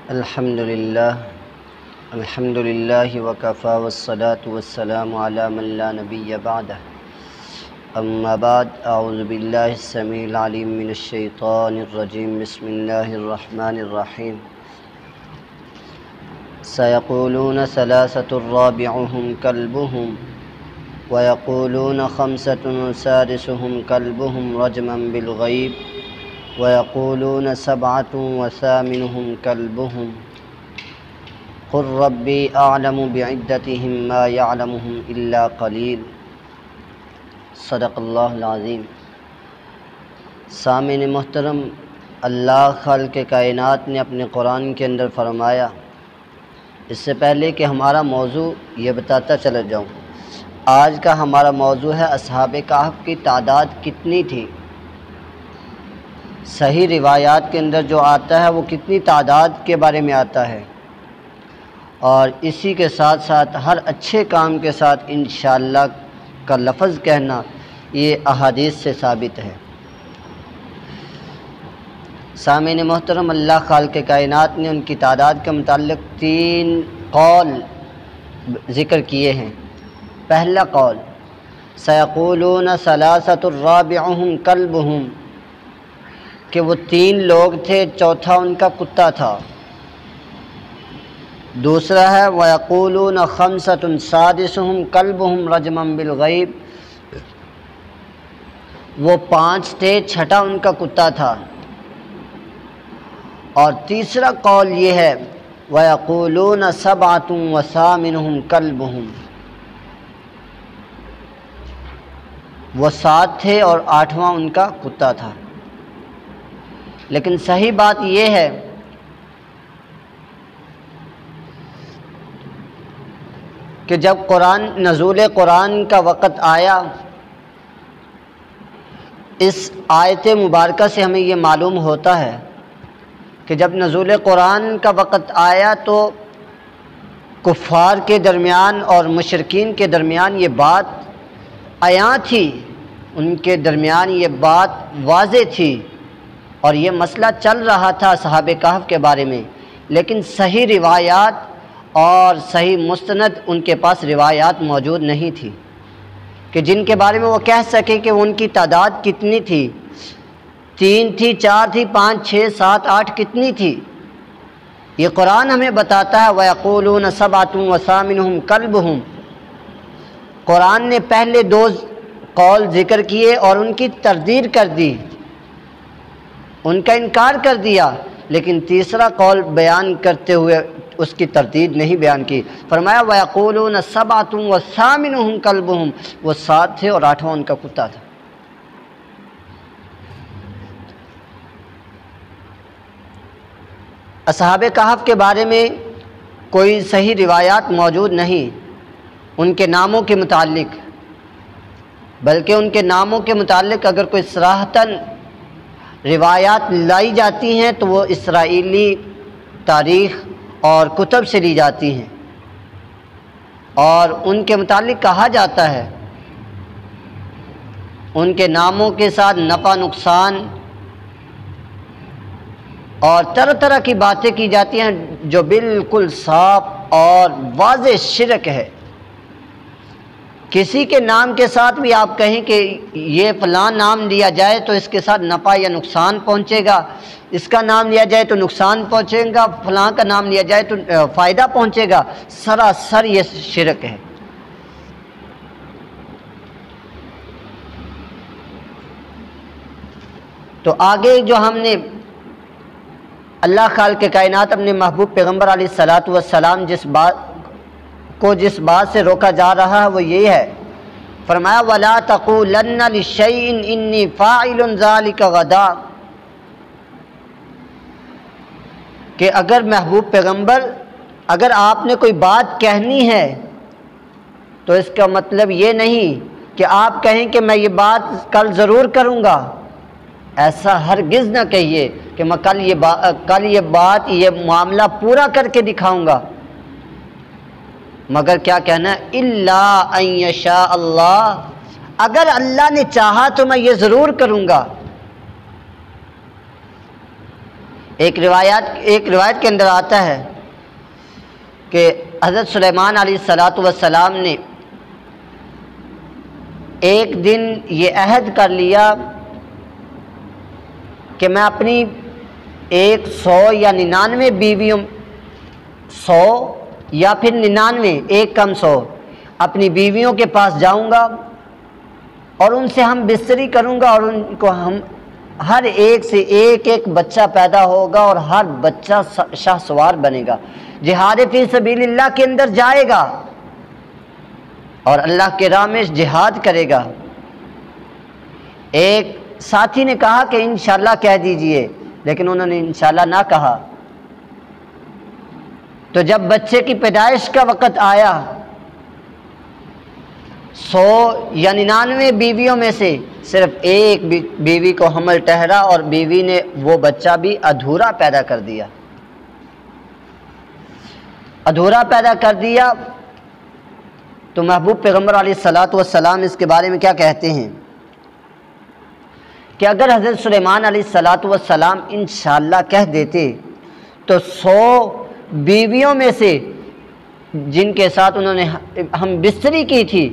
الحمد للہ وکفا والصلاة والسلام علی من لا نبی بعدہ اما بعد اعوذ باللہ السمیع العلیم من الشیطان الرجیم بسم اللہ الرحمن الرحیم سیقولون ثلاثة رابعهم کلبهم ویقولون خمسة سادسهم کلبهم رجما بالغیب ويقولون سبعة وثامنهم كلبهم قل ربي أعلم بعدتهم ما يعلمهم إلا قليل صدق اللہ العظیم۔ سامعین محترم، اللہ خالق کائنات نے اپنے قرآن کے اندر فرمایا، اس سے پہلے کہ ہمارا موضوع یہ بتاتا چلا جاؤں، آج کا ہمارا موضوع ہے اصحاب کہف کی تعداد کتنی تھی۔ صحیح روایات کے اندر جو آتا ہے وہ کتنی تعداد کے بارے میں آتا ہے، اور اسی کے ساتھ ساتھ ہر اچھے کام کے ساتھ انشاءاللہ کا لفظ کہنا یہ احادیث سے ثابت ہے۔ سامعین محترم، اللہ خالق کائنات نے ان کی تعداد کے متعلق 3 قول ذکر کیے ہیں۔ پہلا قول سیقولون ثلاثة رابعهم کلبهم، کہ وہ 3 لوگ تھے، چوتھا ان کا کتا تھا۔ دوسرا ہے وَيَقُولُونَ خَمْسَةٌ سَادِسُهُمْ كَلْبُهُمْ رَجْمًا بِالْغَيْبِ، وہ 5 تھے، چھٹا ان کا کتا تھا۔ اور تیسرا قول یہ ہے وَيَقُولُونَ سَبْعَةٌ وَثَامِنُهُمْ كَلْبُهُمْ، وہ 7 تھے اور 8واں ان کا کتا تھا۔ لیکن صحیح بات یہ ہے کہ جب نزول قرآن کا وقت آیا، اس آیت مبارکہ سے ہمیں یہ معلوم ہوتا ہے کہ جب نزول قرآن کا وقت آیا تو کفار کے درمیان اور مشرکین کے درمیان یہ بات عیاں تھی، ان کے درمیان یہ بات واضح تھی، اور یہ مسئلہ چل رہا تھا اصحاب کہف کے بارے میں، لیکن صحیح روایات اور صحیح مستند ان کے پاس روایات موجود نہیں تھی کہ جن کے بارے میں وہ کہہ سکیں کہ ان کی تعداد کتنی تھی، 3 تھی، 4 تھی، 5، 6، 7، 8 کتنی تھی۔ یہ قرآن ہمیں بتاتا ہے وَيَقُولُونَ سَبْعَةٌ وَثَامِنُهُمْ كَلْبُهُمْ، قرآن نے پہلے 2 قول ذکر کیے اور ان کی تردید کر دی، ان کا انکار کر دیا، لیکن تیسرا قول بیان کرتے ہوئے اس کی تردید نہیں بیان کی۔ فرمایا وَيَقُولُونَ سَبْعَةٌ وَثَامِنُهُمْ كَلْبُهُمْ، وہ 7 تھے اور 8واں ان کا کتا تھا۔ اصحاب کہف کے بارے میں کوئی صحیح روایات موجود نہیں ان کے ناموں کے متعلق، بلکہ ان کے ناموں کے متعلق اگر کوئی صراحتاً روایات لائی جاتی ہیں تو وہ اسرائیلی تاریخ اور کتب سے لی جاتی ہیں، اور ان کے متعلق کہا جاتا ہے، ان کے ناموں کے ساتھ نفع نقصان اور طرح طرح کی باتیں کی جاتی ہیں جو بالکل صاف اور واضح شرک ہے۔ کسی کے نام کے ساتھ بھی آپ کہیں کہ یہ فلاں نام لیا جائے تو اس کے ساتھ نفع یا نقصان پہنچے گا، اس کا نام لیا جائے تو نقصان پہنچے گا، فلاں کا نام لیا جائے تو فائدہ پہنچے گا، سراسر یہ شرک ہے۔ تو آگے جو ہم نے اللہ خالق کائنات اپنے محبوب پیغمبر علیہ الصلاۃ والسلام جس بات سے روکا جا رہا ہے وہ یہی ہے، فرمایا وَلَا تَقُولَنَّ لِشَيْءٍ إِنِّي فَاعِلٌ ذَلِكَ غَدًا، کہ اگر محبوب پیغمبر اگر آپ نے کوئی بات کہنی ہے تو اس کا مطلب یہ نہیں کہ آپ کہیں کہ میں یہ بات کل ضرور کروں گا، ایسا ہرگز نہ کہیے کہ میں کل یہ بات یہ معاملہ پورا کر کے دکھاؤں گا، مگر کیا کہنا ہے اِلَّا أَن يَشَاءَ اللَّهُ، اگر اللہ نے چاہا تو میں یہ ضرور کروں گا۔ ایک روایت کے اندر آتا ہے کہ حضرت سلیمان علیہ السلام نے ایک دن یہ عہد کر لیا کہ میں اپنی 100 یا 99 بیویوں 100 یا پھر 99 ایک کم 100 اپنی بیویوں کے پاس جاؤں گا اور ان سے ہم بستری کروں گا اور ان کو ہم ہر ایک سے ایک ایک بچہ پیدا ہوگا اور ہر بچہ شاہ سوار بنے گا، جہاد فی سبیل اللہ کے اندر جائے گا اور اللہ کے راہ میں جہاد کرے گا۔ ایک ساتھی نے کہا کہ انشاءاللہ کہہ دیجئے، لیکن انہوں نے انشاءاللہ نہ کہا۔ تو جب بچے کی پیدائش کا وقت آیا، 100 یا 99 بیویوں میں سے صرف ایک بیوی کو حمل ٹھہرا اور بیوی نے وہ بچہ بھی ادھورا پیدا کر دیا۔ ادھورا پیدا کر دیا تو محبوب پیغمبر علیہ السلام اس کے بارے میں کیا کہتے ہیں کہ اگر حضرت سلیمان علیہ السلام انشاءاللہ کہہ دیتے تو 100 بیویوں میں سے جن کے ساتھ انہوں نے ہم بستری کی تھی،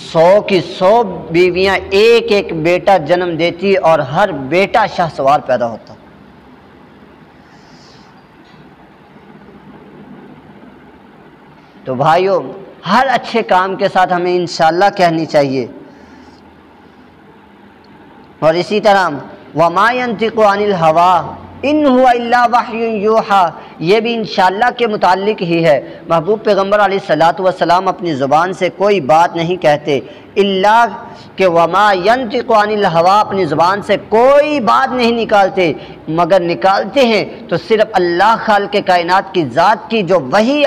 100 کی 100 بیویاں ایک ایک بیٹا جنم دیتی اور ہر بیٹا شاہ سوار پیدا ہوتا۔ تو بھائیوں، ہر اچھے کام کے ساتھ ہمیں انشاءاللہ کہنی چاہیے۔ اور اسی طرح وَمَا يَنْطِقُ عَنِ الْهَوَىٰ إِنْ هُوَ إِلَّا وَحْيٌ يُوحَىٰ، یہ بھی انشاءاللہ کے متعلق ہی ہے۔ محبوب پیغمبر علیہ السلام اپنی زبان سے کوئی بات نہیں کہتے، الا کہ وَمَا يَنْطِقُ عَنِ الْهَوَىٰ، اپنی زبان سے کوئی بات نہیں نکالتے، مگر نکالتے ہیں تو صرف اللہ خالق کائنات کی ذات کی جو وحی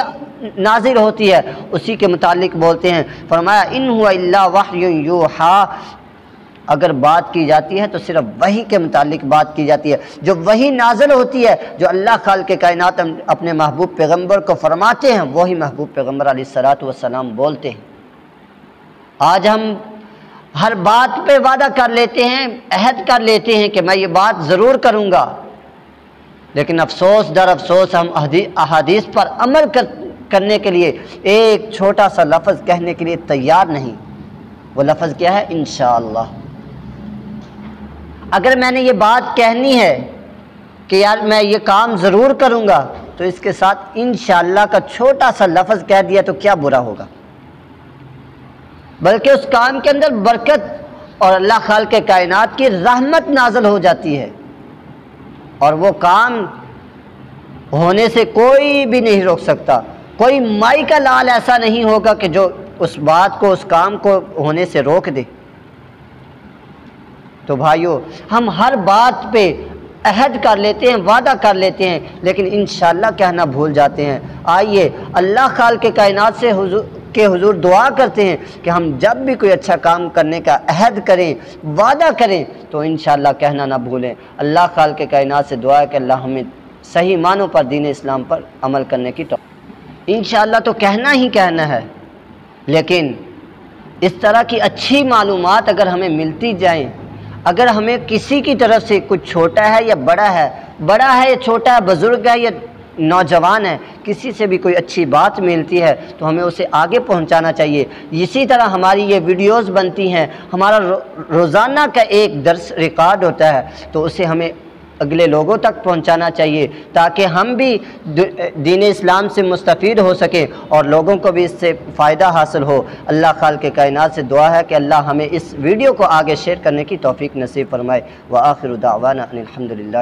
نازل ہوتی ہے اسی کے متعلق بولتے ہیں۔ فرمایا ان هو الا وحی یوحیٰ، اگر بات کی جاتی ہے تو صرف وحی کے متعلق بات کی جاتی ہے، جو وحی نازل ہوتی ہے، جو اللہ خالق کائنات اپنے محبوب پیغمبر کو فرماتے ہیں، وہی محبوب پیغمبر علیہ السلام بولتے ہیں۔ آج ہم ہر بات پہ وعدہ کر لیتے ہیں، عہد کر لیتے ہیں کہ میں یہ بات ضرور کروں گا، لیکن افسوس در افسوس ہم احادیث پر عمل کرنے کے لیے ایک چھوٹا سا لفظ کہنے کے لیے تیار نہیں۔ وہ لفظ کیا ہے؟ انشاءاللہ۔ اگر میں نے یہ بات کہنی ہے کہ یار میں یہ کام ضرور کروں گا، تو اس کے ساتھ انشاءاللہ کا چھوٹا سا لفظ کہہ دیا تو کیا برا ہوگا؟ بلکہ اس کام کے اندر برکت اور اللہ خالق کائنات کی رحمت نازل ہو جاتی ہے، اور وہ کام ہونے سے کوئی بھی نہیں روک سکتا۔ کوئی مائی کا لال ایسا نہیں ہوگا کہ جو اس بات کو، اس کام کو ہونے سے روک دے۔ تو بھائیو، ہم ہر بات پہ عہد کر لیتے ہیں، وعدہ کر لیتے ہیں، لیکن انشاءاللہ کہنا بھول جاتے ہیں۔ آئیے اللہ خالق کائنات سے حضور دعا کرتے ہیں کہ ہم جب بھی کوئی اچھا کام کرنے کا عہد کریں، وعدہ کریں، تو انشاءاللہ کہنا نہ بھولیں۔ اللہ خالق کائنات سے دعا ہے کہ اللہ ہمیں صحیح معنوں پر دین اسلام پر عمل کرنے کی توفیق۔ انشاءاللہ تو کہنا ہی کہنا ہے، لیکن اس طرح کی اچھی معلومات اگر ہمیں ملتی جائیں، اگر ہمیں کسی کی طرف سے کچھ چھوٹا ہے یا بڑا ہے یا چھوٹا ہے، بزرگ ہے یا نوجوان ہے، کسی سے بھی کوئی اچھی بات ملتی ہے تو ہمیں اسے آگے پہنچانا چاہیے۔ اسی طرح ہماری یہ ویڈیوز بنتی ہیں، ہمارا روزانہ کا ایک درس ریکارڈ ہوتا ہے، تو اسے ہمیں اگلے لوگوں تک پہنچانا چاہیے تاکہ ہم بھی دین اسلام سے مستفید ہو سکیں اور لوگوں کو بھی اس سے فائدہ حاصل ہو۔ اللہ خالق کائنات سے دعا ہے کہ اللہ ہمیں اس ویڈیو کو آگے شیئر کرنے کی توفیق نصیب فرمائے۔ وآخر دعوانا ان الحمدللہ۔